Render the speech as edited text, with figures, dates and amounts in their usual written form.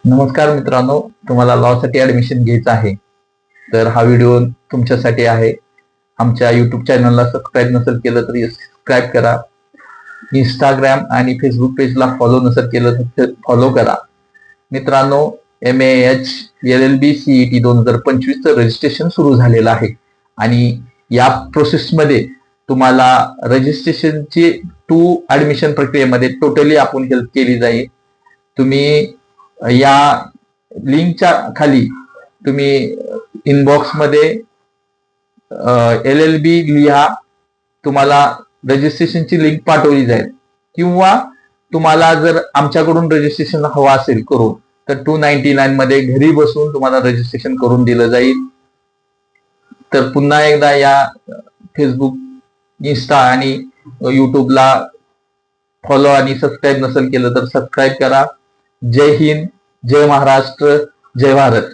नमस्कार मित्रांनो, तुम्हाला लॉ साठी ऍडमिशन घ्यायचं आहे तर हा व्हिडिओ तुमच्यासाठी आहे. आमच्या युट्यूब चॅनलला सबस्क्राईब नसेल केलं तर सबस्क्राईब करा. इंस्टाग्राम आणि फेसबुक पेजला फॉलो नसेल केलं तर फॉलो करा. मित्रांनो, MAH LLB CET 2025 रजिस्ट्रेशन सुरू झालेलं आहे आणि या प्रोसेसमध्ये तुम्हाला रजिस्ट्रेशनची ऍडमिशन प्रक्रियेमध्ये टोटली आपण हेल्प केली जाईल. तुम्ही या लिंकच्या खाली तुम्ही इनबॉक्स मध्ये LLB लिहा, तुम्हाला रजिस्ट्रेशनची लिंक पाठवली जाईल. किंवा तुम्हाला जर आमच्याकडून रजिस्ट्रेशन हवं असेल करून तर 299 मध्ये घरी बसून तुम्हाला रजिस्ट्रेशन करून दिलं जाईल. तर पुन्हा एकदा या फेसबुक, इंस्टा आणि युट्यूबला फॉलो आणि सबस्क्राईब नसेल केलं तर सबस्क्राईब करा. जय हिंद, जय महाराष्ट्र, जय भारत.